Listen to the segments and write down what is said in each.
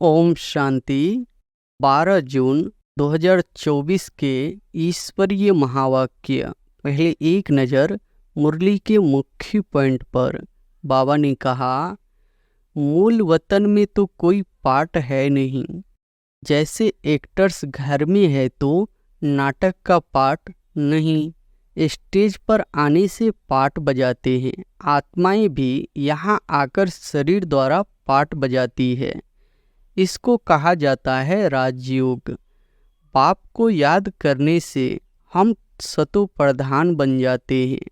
ओम शांति। 12 जून 2024 के ईश्वरीय महावाक्य। पहले एक नज़र मुरली के मुख्य पॉइंट पर। बाबा ने कहा, मूल वतन में तो कोई पाठ है नहीं। जैसे एक्टर्स घर में है तो नाटक का पाठ नहीं, स्टेज पर आने से पाठ बजाते हैं। आत्माएं भी यहाँ आकर शरीर द्वारा पाठ बजाती है। इसको कहा जाता है राजयोग। पाप को याद करने से हम सतो प्रधान बन जाते हैं।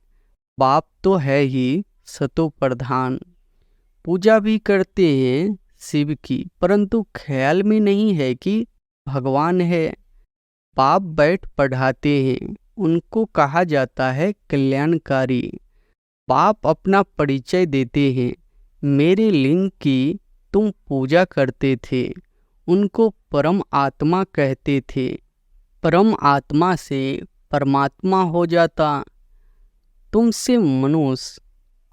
पाप तो है ही सतो प्रधान। पूजा भी करते हैं शिव की, परंतु ख्याल में नहीं है कि भगवान है। पाप बैठ पढ़ाते हैं, उनको कहा जाता है कल्याणकारी। पाप अपना परिचय देते हैं, मेरे लिंग की तुम पूजा करते थे। उनको परम आत्मा कहते थे। परम आत्मा से परमात्मा हो जाता। तुमसे मनुष्य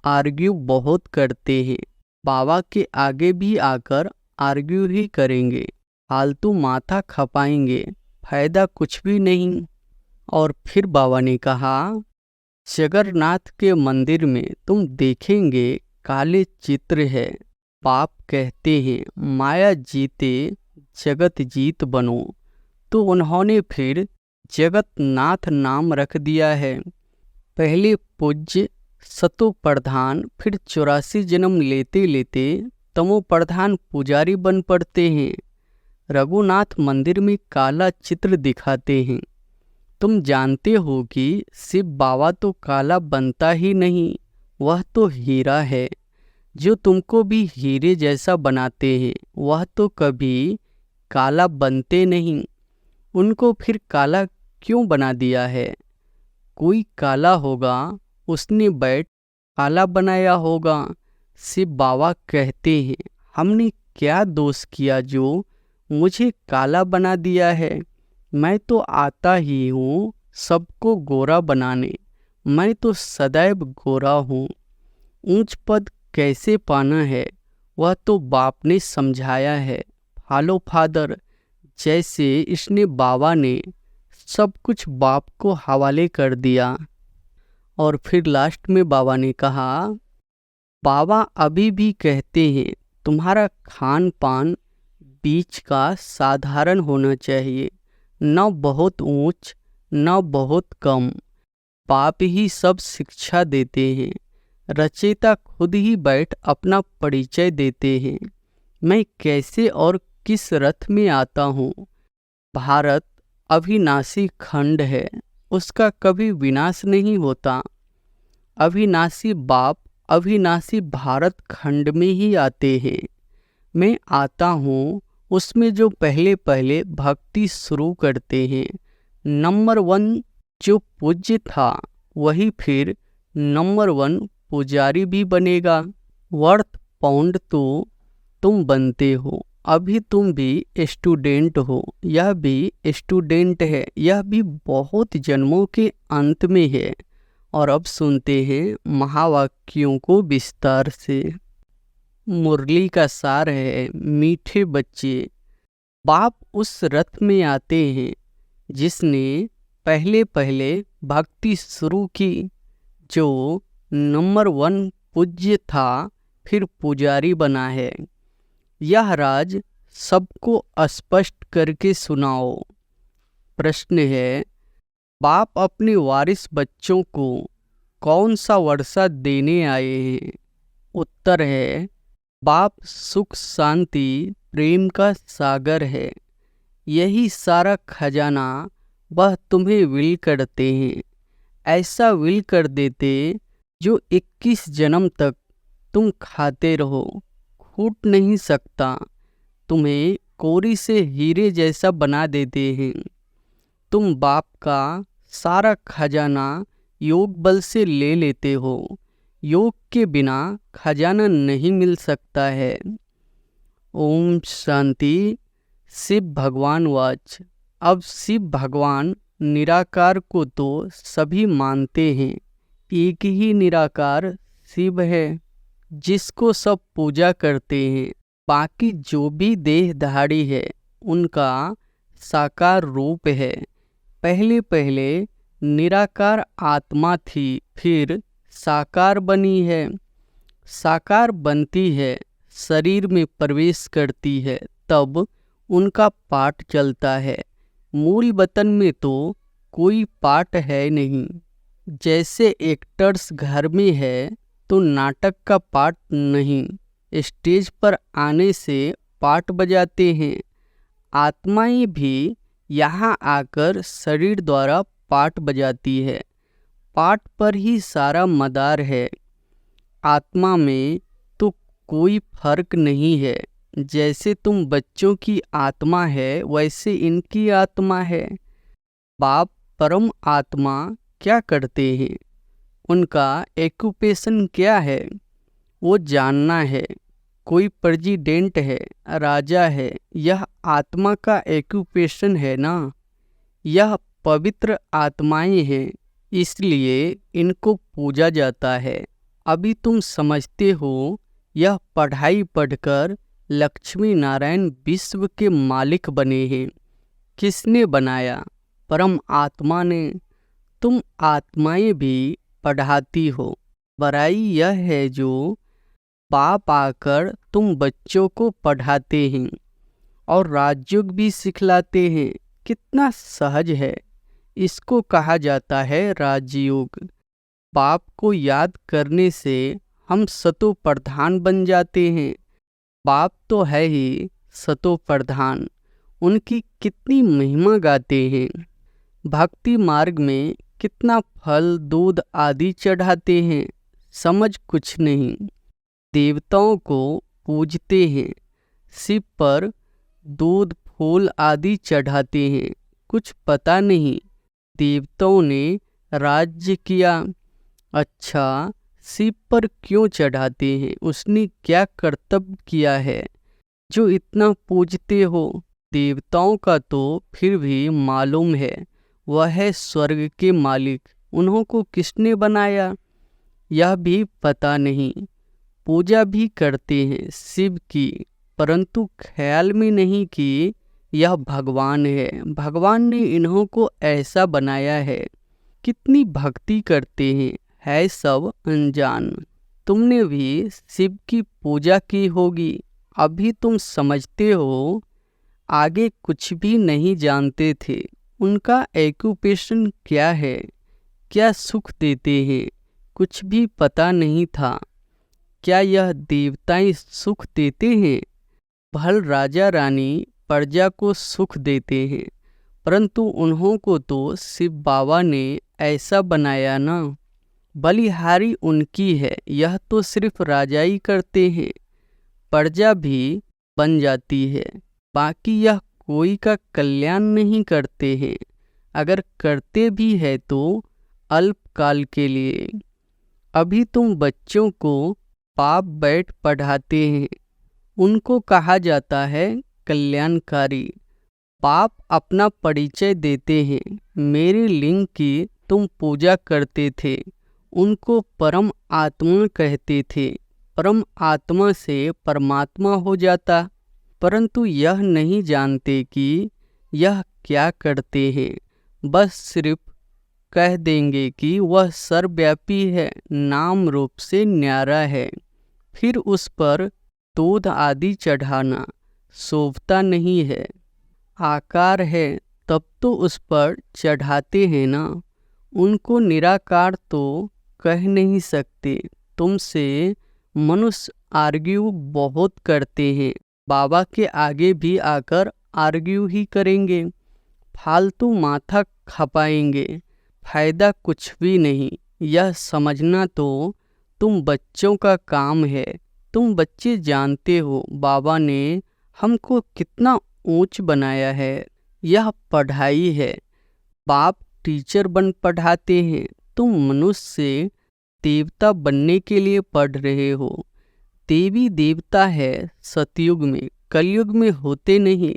आर्ग्यू बहुत करते हैं। बाबा के आगे भी आकर आर्ग्यू ही करेंगे, फालतू माथा खपाएंगे, फायदा कुछ भी नहीं। और फिर बाबा ने कहा, जगन्नाथ के मंदिर में तुम देखेंगे काले चित्र है। पाप कहते हैं माया जीते जगत जीत बनो, तो उन्होंने फिर जगतनाथ नाम रख दिया है। पहले पूज्य सतो प्रधान, फिर 84 जन्म लेते लेते तमो प्रधान पुजारी बन पड़ते हैं। रघुनाथ मंदिर में काला चित्र दिखाते हैं। तुम जानते हो कि शिव बाबा तो काला बनता ही नहीं, वह तो हीरा है। जो तुमको भी हीरे जैसा बनाते हैं, वह तो कभी काला बनते नहीं। उनको फिर काला क्यों बना दिया है? कोई काला होगा, उसने बैठ काला बनाया होगा। शिव बाबा कहते हैं, हमने क्या दोष किया जो मुझे काला बना दिया है? मैं तो आता ही हूँ सबको गोरा बनाने। मैं तो सदैव गोरा हूँ। ऊंच पद कैसे पाना है, वह तो बाप ने समझाया है। फॉलो फादर, जैसे इसने बाबा ने सब कुछ बाप को हवाले कर दिया। और फिर लास्ट में बाबा ने कहा, बाबा अभी भी कहते हैं तुम्हारा खान पान बीच का साधारण होना चाहिए, न बहुत ऊंच न बहुत कम। बाप ही सब शिक्षा देते हैं। रचयिता खुद ही बैठ अपना परिचय देते हैं। मैं कैसे और किस रथ में आता हूँ। भारत अविनाशी खंड है, उसका कभी विनाश नहीं होता। अविनाशी बाप अविनाशी भारत खंड में ही आते हैं। मैं आता हूँ उसमें जो पहले पहले भक्ति शुरू करते हैं। नंबर 1 जो पूज्य था, वही फिर नंबर 1 पुजारी भी बनेगा। वर्थ पाउंड तो तुम बनते हो। अभी तुम भी स्टूडेंट हो, यह भी स्टूडेंट है। यह भी बहुत जन्मों के अंत में है। और अब सुनते हैं महावाक्यों को विस्तार से। मुरली का सार है, मीठे बच्चे। बाप उस रथ में आते हैं जिसने पहले पहले भक्ति शुरू की, जो नंबर 1 पूज्य था, फिर पुजारी बना है। यह राज सबको स्पष्ट करके सुनाओ। प्रश्न है, बाप अपने वारिस बच्चों को कौन सा वर्षा देने आए हैं? उत्तर है, बाप सुख शांति प्रेम का सागर है। यही सारा खजाना वह तुम्हें विल करते हैं। ऐसा विल कर देते जो 21 जन्म तक तुम खाते रहो, छूट नहीं सकता। तुम्हें कोरी से हीरे जैसा बना देते हैं। तुम बाप का सारा खजाना योग बल से ले लेते हो। योग के बिना खजाना नहीं मिल सकता है। ओम शांति। शिव भगवान वाच। अब शिव भगवान निराकार को तो सभी मानते हैं। एक ही निराकार शिव है, जिसको सब पूजा करते हैं। बाकी जो भी देहधारी है उनका साकार रूप है। पहले पहले निराकार आत्मा थी, फिर साकार बनी है। साकार बनती है, शरीर में प्रवेश करती है, तब उनका पाठ चलता है। मूल वतन में तो कोई पाठ है नहीं। जैसे एक्टर्स घर में है तो नाटक का पाठ नहीं, स्टेज पर आने से पाठ बजाते हैं। आत्माएं भी यहाँ आकर शरीर द्वारा पाठ बजाती है। पाठ पर ही सारा मदार है। आत्मा में तो कोई फर्क नहीं है। जैसे तुम बच्चों की आत्मा है वैसे इनकी आत्मा है। बाप परम आत्मा क्या करते हैं, उनका एक्यूपेशन क्या है, वो जानना है। कोई प्रेसिडेंट है, राजा है, यह आत्मा का एक्यूपेशन है ना। यह पवित्र आत्माएं हैं, इसलिए इनको पूजा जाता है। अभी तुम समझते हो यह पढ़ाई पढ़कर लक्ष्मी नारायण विश्व के मालिक बने हैं। किसने बनाया? परम आत्मा ने। तुम आत्माएं भी पढ़ाती हो। बड़ाई यह है जो बाप आकर तुम बच्चों को पढ़ाते हैं और राजयोग भी सिखलाते हैं। कितना सहज है। इसको कहा जाता है राजयोग। बाप को याद करने से हम सतो प्रधान बन जाते हैं। बाप तो है ही सतो प्रधान। उनकी कितनी महिमा गाते हैं। भक्ति मार्ग में कितना फल दूध आदि चढ़ाते हैं, समझ कुछ नहीं। देवताओं को पूजते हैं, शिव पर दूध फूल आदि चढ़ाते हैं। कुछ पता नहीं देवताओं ने राज्य किया। अच्छा, शिव पर क्यों चढ़ाते हैं? उसने क्या कर्तव्य किया है जो इतना पूजते हो? देवताओं का तो फिर भी मालूम है, वह है स्वर्ग के मालिक। उन्हों को किसने बनाया यह भी पता नहीं। पूजा भी करते हैं शिव की, परंतु ख्याल में नहीं कि यह भगवान है। भगवान ने इन्हों को ऐसा बनाया है। कितनी भक्ति करते हैं, है सब अनजान। तुमने भी शिव की पूजा की होगी, अभी तुम समझते हो। आगे कुछ भी नहीं जानते थे। उनका एक्यूपेशन क्या है, क्या सुख देते हैं, कुछ भी पता नहीं था। क्या यह देवताएं सुख देते हैं? भल राजा रानी प्रजा को सुख देते हैं, परंतु उन्हों को तो शिव बाबा ने ऐसा बनाया ना। बलिहारी उनकी है, यह तो सिर्फ राजा ही करते हैं। प्रजा भी बन जाती है, बाकी यह कोई का कल्याण नहीं करते हैं। अगर करते भी है तो अल्पकाल के लिए। अभी तुम बच्चों को बाप बैठ पढ़ाते हैं, उनको कहा जाता है कल्याणकारी। बाप अपना परिचय देते हैं। मेरे लिंग की तुम पूजा करते थे, उनको परम आत्मा कहते थे। परम आत्मा से परमात्मा हो जाता, परंतु यह नहीं जानते कि यह क्या करते हैं। बस सिर्फ कह देंगे कि वह सर्वव्यापी है, नाम रूप से न्यारा है। फिर उस पर दूध आदि चढ़ाना शोभता नहीं है। आकार है तब तो उस पर चढ़ाते हैं ना। उनको निराकार तो कह नहीं सकते। तुमसे मनुष्य आर्ग्यू बहुत करते हैं, बाबा के आगे भी आकर आर्ग्यू ही करेंगे, फालतू माथा खपाएंगे, फायदा कुछ भी नहीं। यह समझना तो तुम बच्चों का काम है। तुम बच्चे जानते हो बाबा ने हमको कितना ऊंच बनाया है। यह पढ़ाई है। बाप टीचर बन पढ़ाते हैं, तुम मनुष्य से देवता बनने के लिए पढ़ रहे हो। देवी देवता है सतयुग में, कलयुग में होते नहीं।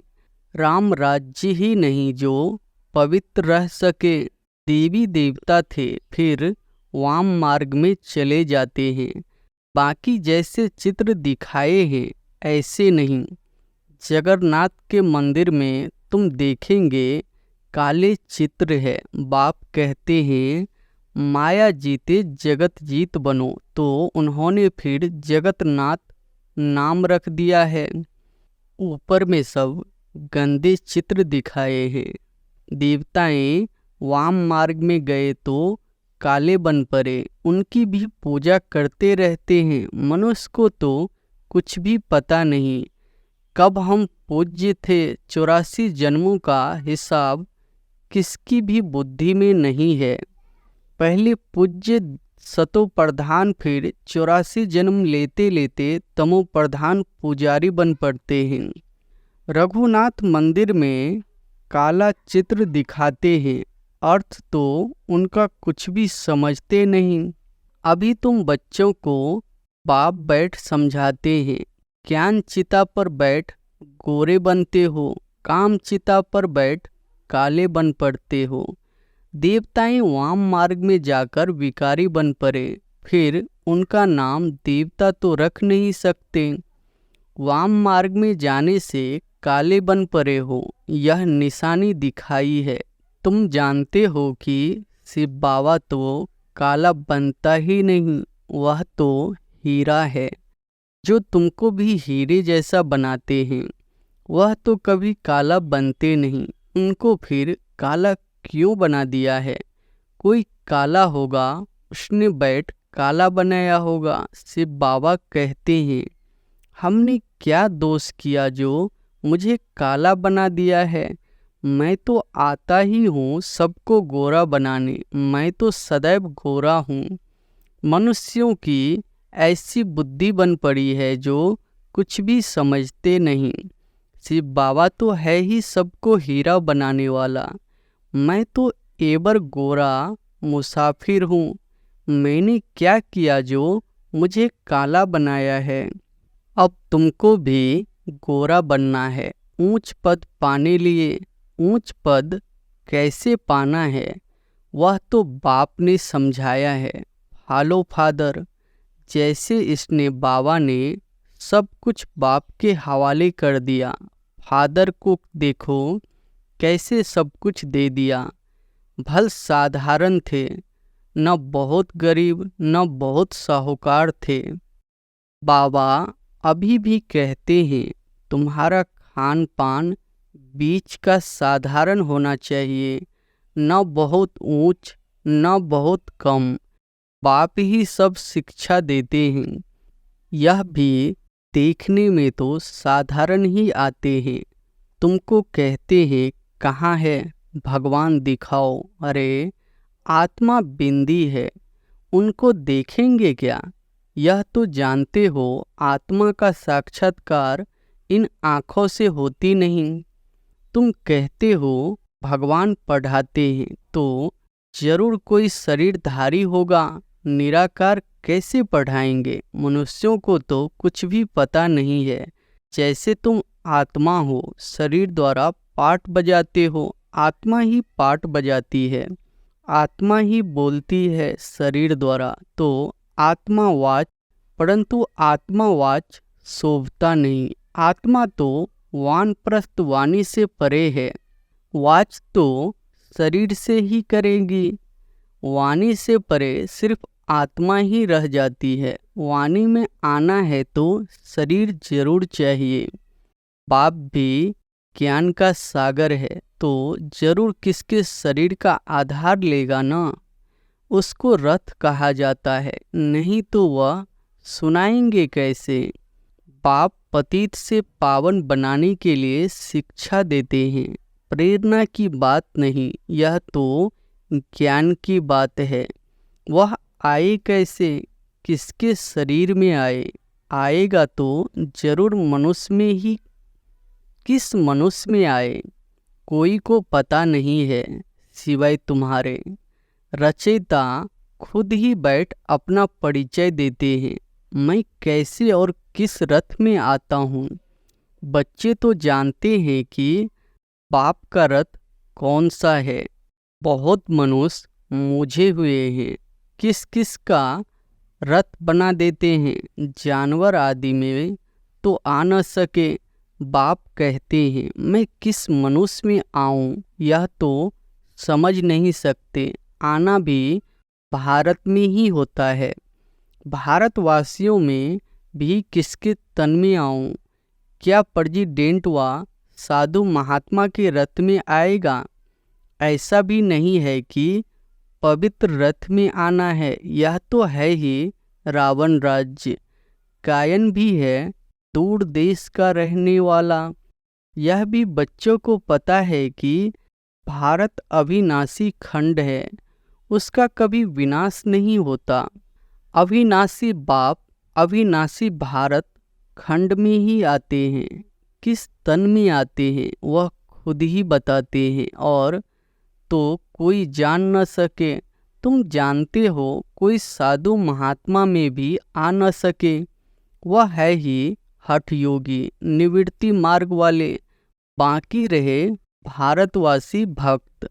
राम राज्य ही नहीं जो पवित्र रह सके। देवी देवता थे, फिर वाम मार्ग में चले जाते हैं। बाकी जैसे चित्र दिखाए हैं ऐसे नहीं। जगन्नाथ के मंदिर में तुम देखेंगे काले चित्र है। बाप कहते हैं माया जीते जगत जीत बनो, तो उन्होंने फिर जगन्नाथ नाम रख दिया है। ऊपर में सब गंदे चित्र दिखाए हैं। देवताएं वाम मार्ग में गए तो काले बन पड़े, उनकी भी पूजा करते रहते हैं। मनुष्य को तो कुछ भी पता नहीं कब हम पूज्य थे। 84 जन्मों का हिसाब किसकी भी बुद्धि में नहीं है। पहले पूज्य सतो प्रधान, फिर 84 जन्म लेते लेते तमो प्रधान पुजारी बन पड़ते हैं। रघुनाथ मंदिर में काला चित्र दिखाते हैं, अर्थ तो उनका कुछ भी समझते नहीं। अभी तुम बच्चों को बाप बैठ समझाते हैं। ज्ञान चिता पर बैठ गोरे बनते हो, काम चिता पर बैठ काले बन पड़ते हो। देवताएं वाम मार्ग में जाकर विकारी बन पड़े, फिर उनका नाम देवता तो रख नहीं सकते। वाम मार्ग में जाने से काले बन पड़े हो, यह निशानी दिखाई है। तुम जानते हो कि शिव बाबा तो काला बनता ही नहीं, वह तो हीरा है। जो तुमको भी हीरे जैसा बनाते हैं, वह तो कभी काला बनते नहीं। उनको फिर काला क्यों बना दिया है? कोई काला होगा, उसने बैठ काला बनाया होगा। शिव बाबा कहते हैं हमने क्या दोष किया जो मुझे काला बना दिया है? मैं तो आता ही हूँ सबको गोरा बनाने, मैं तो सदैव गोरा हूँ। मनुष्यों की ऐसी बुद्धि बन पड़ी है जो कुछ भी समझते नहीं। शिव बाबा तो है ही सबको हीरा बनाने वाला। मैं तो एबर गोरा मुसाफिर हूँ। मैंने क्या किया जो मुझे काला बनाया है? अब तुमको भी गोरा बनना है, ऊंच पद पाने लिए। ऊंच पद कैसे पाना है वह तो बाप ने समझाया है। फॉलो फादर, जैसे इसने बाबा ने सब कुछ बाप के हवाले कर दिया। फादर को देखो कैसे सब कुछ दे दिया। भल साधारण थे, न बहुत गरीब न बहुत साहूकार थे। बाबा अभी भी कहते हैं तुम्हारा खान पान बीच का साधारण होना चाहिए, न बहुत ऊंच न बहुत कम। बाप ही सब शिक्षा देते हैं। यह भी देखने में तो साधारण ही आते हैं। तुमको कहते हैं कहाँ है भगवान दिखाओ। अरे आत्मा बिंदी है, उनको देखेंगे क्या? यह तो जानते हो आत्मा का साक्षात्कार इन आँखों से होती नहीं। तुम कहते हो भगवान पढ़ाते हैं, तो जरूर कोई शरीरधारी होगा। निराकार कैसे पढ़ाएंगे? मनुष्यों को तो कुछ भी पता नहीं है। जैसे तुम आत्मा हो, शरीर द्वारा पाठ बजाते हो, आत्मा ही पाठ बजाती है। आत्मा ही बोलती है शरीर द्वारा, तो आत्मावाच, परंतु आत्मावाच शोभता नहीं। आत्मा तो वानप्रस्थ वाणी से परे है। वाच तो शरीर से ही करेगी, वाणी से परे सिर्फ आत्मा ही रह जाती है। वाणी में आना है तो शरीर जरूर चाहिए। बाप भी ज्ञान का सागर है, तो जरूर किसके शरीर का आधार लेगा ना। उसको रथ कहा जाता है, नहीं तो वह सुनाएंगे कैसे? बाप पतित से पावन बनाने के लिए शिक्षा देते हैं, प्रेरणा की बात नहीं, यह तो ज्ञान की बात है। वह आए कैसे? किसके शरीर में आए? आएगा तो जरूर मनुष्य में ही। किस मनुष्य में आए कोई को पता नहीं है सिवाय तुम्हारे। रचयिता खुद ही बैठ अपना परिचय देते हैं, मैं कैसे और किस रथ में आता हूँ। बच्चे तो जानते हैं कि बाप का रथ कौन सा है। बहुत मनुष्य मूझे हुए हैं, किस किस का रथ बना देते हैं। जानवर आदि में तो आ न सके। बाप कहते हैं मैं किस मनुष्य में आऊं, यह तो समझ नहीं सकते। आना भी भारत में ही होता है। भारतवासियों में भी किसके तन में आऊं? क्या प्रेसिडेंट व साधु महात्मा के रथ में आएगा? ऐसा भी नहीं है कि पवित्र रथ में आना है। यह तो है ही रावण राज्य। कायन भी है दूर देश का रहने वाला। यह भी बच्चों को पता है कि भारत अविनाशी खंड है, उसका कभी विनाश नहीं होता। अविनाशी बाप अविनाशी भारत खंड में ही आते हैं। किस तन में आते हैं वह खुद ही बताते हैं, और तो कोई जान न सके। तुम जानते हो कोई साधु महात्मा में भी आ न सके। वह है ही हठ योगी, निवृत्ति मार्ग वाले। बाकी रहे भारतवासी भक्त।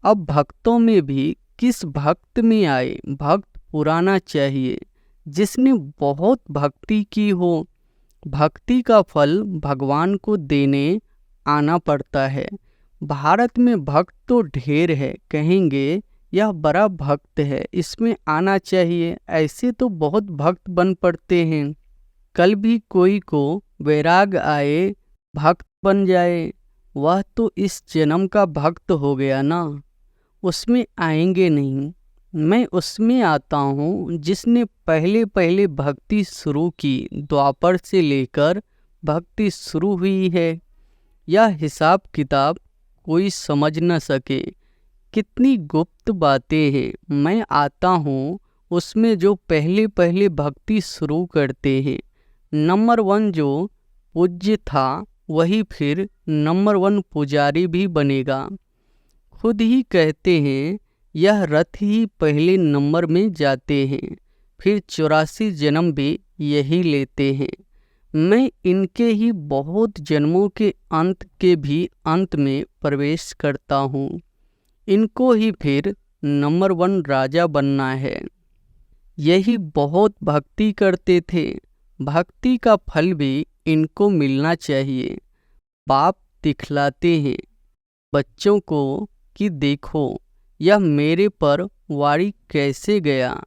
अब भक्तों में भी किस भक्त में आए? भक्त पुराना चाहिए, जिसने बहुत भक्ति की हो। भक्ति का फल भगवान को देने आना पड़ता है। भारत में भक्त तो ढेर है, कहेंगे यह बड़ा भक्त है, इसमें आना चाहिए। ऐसे तो बहुत भक्त बन पड़ते हैं। कल भी कोई को वैराग आए, भक्त बन जाए। वह तो इस जन्म का भक्त हो गया ना, उसमें आएंगे नहीं। मैं उसमें आता हूँ जिसने पहले पहले भक्ति शुरू की। द्वापर से लेकर भक्ति शुरू हुई है। यह हिसाब किताब कोई समझ न सके। कितनी गुप्त बातें हैं। मैं आता हूँ उसमें जो पहले पहले भक्ति शुरू करते हैं। नंबर 1 जो पूज्य था वही फिर नंबर 1 पुजारी भी बनेगा। खुद ही कहते हैं यह रथ ही पहले नंबर में जाते हैं, फिर 84 जन्म भी यही लेते हैं। मैं इनके ही बहुत जन्मों के अंत के भी अंत में प्रवेश करता हूँ। इनको ही फिर नंबर 1 राजा बनना है। यही बहुत भक्ति करते थे। भक्ति का फल भी इनको मिलना चाहिए। बाप दिखलाते हैं बच्चों को कि देखो यह मेरे पर वारी कैसे गया,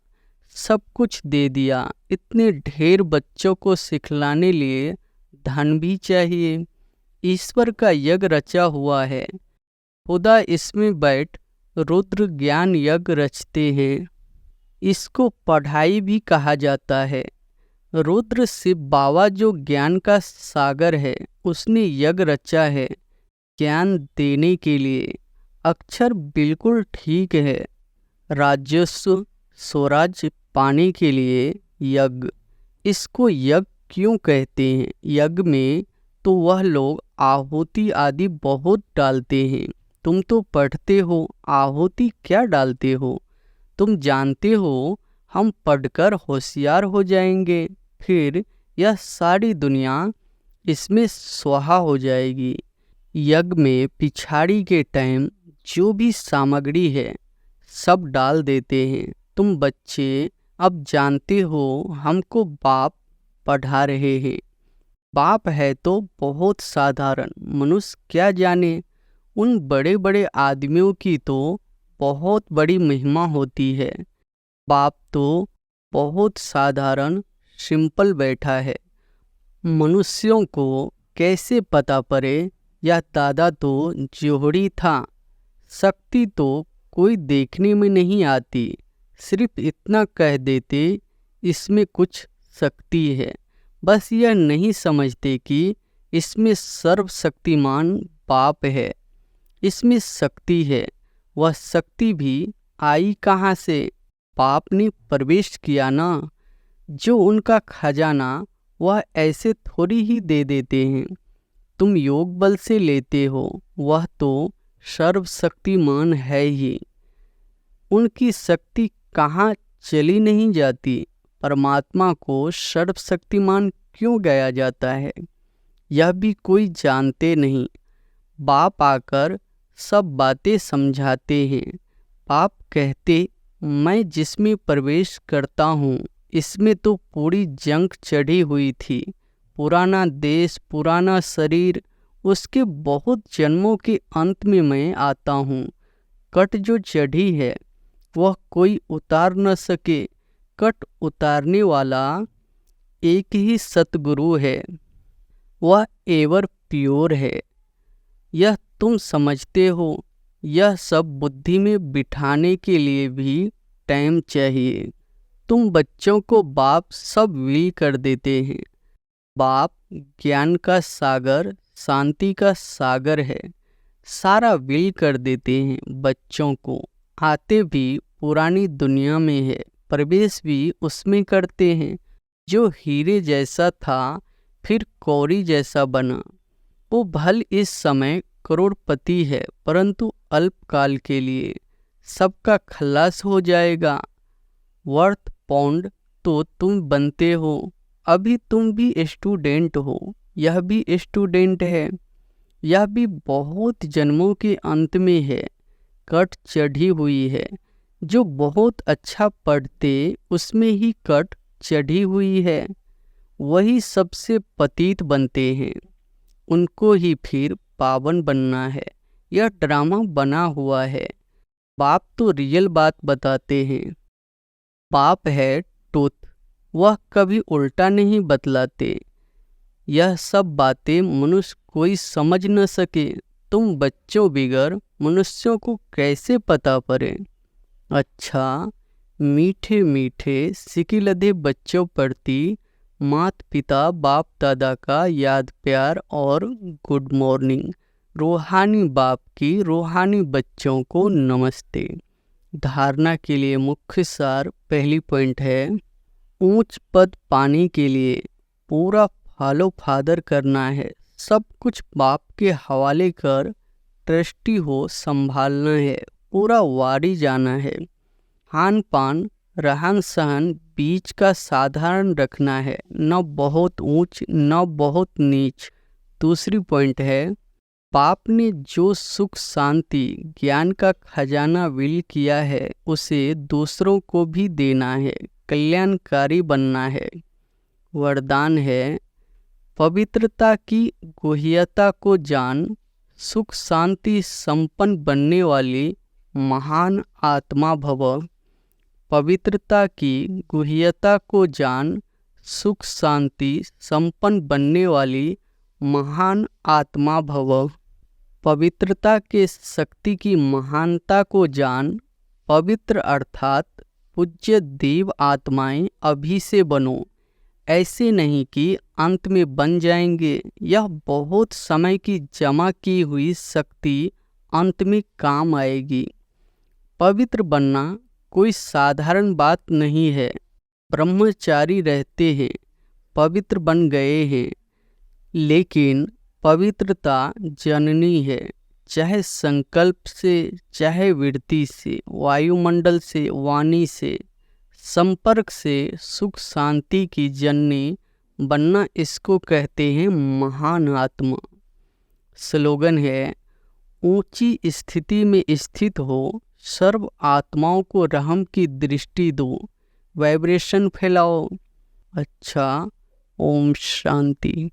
सब कुछ दे दिया। इतने ढेर बच्चों को सिखलाने लिए धन भी चाहिए। ईश्वर का यज्ञ रचा हुआ है। खुदा इसमें बैठ रुद्र ज्ञान यज्ञ रचते हैं। इसको पढ़ाई भी कहा जाता है। रुद्र शिव बाबा जो ज्ञान का सागर है, उसने यज्ञ रचा है ज्ञान देने के लिए। अक्षर बिल्कुल ठीक है। राजस्व स्वराज्य पाने के लिए यज्ञ। इसको यज्ञ क्यों कहते हैं? यज्ञ में तो वह लोग आहुति आदि बहुत डालते हैं। तुम तो पढ़ते हो, आहुति क्या डालते हो? तुम जानते हो हम पढ़कर होशियार हो जाएंगे, फिर यह सारी दुनिया इसमें स्वाहा हो जाएगी। यज्ञ में पिछाड़ी के टाइम जो भी सामग्री है सब डाल देते हैं। तुम बच्चे अब जानते हो हमको बाप पढ़ा रहे हैं। बाप है तो बहुत साधारण मनुष्य क्या जाने। उन बड़े बड़े आदमियों की तो बहुत बड़ी महिमा होती है। बाप तो बहुत साधारण सिंपल बैठा है। मनुष्यों को कैसे पता पड़े यह दादा तो जोहरी था। शक्ति तो कोई देखने में नहीं आती, सिर्फ इतना कह देते इसमें कुछ शक्ति है। बस यह नहीं समझते कि इसमें सर्वशक्तिमान बाप है, इसमें शक्ति है। वह शक्ति भी आई कहाँ से? बाप ने प्रवेश किया ना। जो उनका खजाना वह ऐसे थोड़ी ही दे देते हैं। तुम योग बल से लेते हो, वह तो सर्वशक्तिमान है ही। उनकी शक्ति कहाँ चली नहीं जाती। परमात्मा को सर्वशक्तिमान क्यों गाया जाता है, यह भी कोई जानते नहीं। बाप आकर सब बातें समझाते हैं। बाप कहते मैं जिसमें प्रवेश करता हूँ इसमें तो पूरी जंग चढ़ी हुई थी, पुराना देश, पुराना शरीर, उसके बहुत जन्मों के अंत में मैं आता हूँ। कट जो चढ़ी है वह कोई उतार न सके, कट उतारने वाला एक ही सतगुरु है, वह एवर प्योर है। यह तुम समझते हो। यह सब बुद्धि में बिठाने के लिए भी टाइम चाहिए। तुम बच्चों को बाप सब विल कर देते हैं। बाप ज्ञान का सागर, शांति का सागर है, सारा विल कर देते हैं बच्चों को। आते भी पुरानी दुनिया में है, प्रवेश भी उसमें करते हैं। जो हीरे जैसा था फिर कौड़ी जैसा बना, वो भल इस समय करोड़पति है, परंतु अल्पकाल के लिए सबका खलास हो जाएगा। वर्थ पाउंड तो तुम बनते हो। अभी तुम भी स्टूडेंट हो, यह भी स्टूडेंट है। यह भी बहुत जन्मों के अंत में है, कट चढ़ी हुई है। जो बहुत अच्छा पढ़ते उसमें ही कट चढ़ी हुई है, वही सबसे पतित बनते हैं, उनको ही फिर पावन बनना है। यह ड्रामा बना हुआ है। बाप तो रियल बात बताते हैं। बाप है टूथ, वह कभी उल्टा नहीं बतलाते। यह सब बातें मनुष्य कोई समझ न सके। तुम बच्चों बिगर मनुष्यों को कैसे पता पड़े। अच्छा, मीठे मीठे सिकिलधे बच्चों प्रति माता पिता बाप दादा का याद प्यार और गुड मॉर्निंग। रूहानी बाप की रूहानी बच्चों को नमस्ते। धारणा के लिए मुख्य सार पहली पॉइंट है, ऊंच पद पाने के लिए पूरा फॉलो फादर करना है। सब कुछ बाप के हवाले कर ट्रस्टी हो संभालना है। पूरा वारी जाना है। खान पान रहन सहन बीच का साधारण रखना है, न बहुत ऊंच न बहुत नीच। दूसरी पॉइंट है, बाप ने जो सुख शांति ज्ञान का खजाना विल किया है उसे दूसरों को भी देना है, कल्याणकारी बनना है। वरदान है, पवित्रता की गुह्यता को जान, सुख शांति संपन्न बनने वाली महान आत्मा भव। पवित्रता की गुह्यता को जान, सुख शांति संपन्न बनने वाली महान आत्मा भव। पवित्रता के शक्ति की महानता को जान, पवित्र अर्थात पूज्य देव आत्माएं अभी से बनो। ऐसे नहीं कि अंत में बन जाएंगे। यह बहुत समय की जमा की हुई शक्ति अंत में काम आएगी। पवित्र बनना कोई साधारण बात नहीं है। ब्रह्मचारी रहते हैं, पवित्र बन गए हैं, लेकिन पवित्रता जननी है। चाहे संकल्प से, चाहे वृत्ति से, वायुमंडल से, वाणी से, संपर्क से सुख शांति की जननी बनना, इसको कहते हैं महान आत्मा। स्लोगन है, ऊंची स्थिति में स्थित हो, सर्व आत्माओं को रहम की दृष्टि दो, वाइब्रेशन फैलाओ। अच्छा, ओम शांति।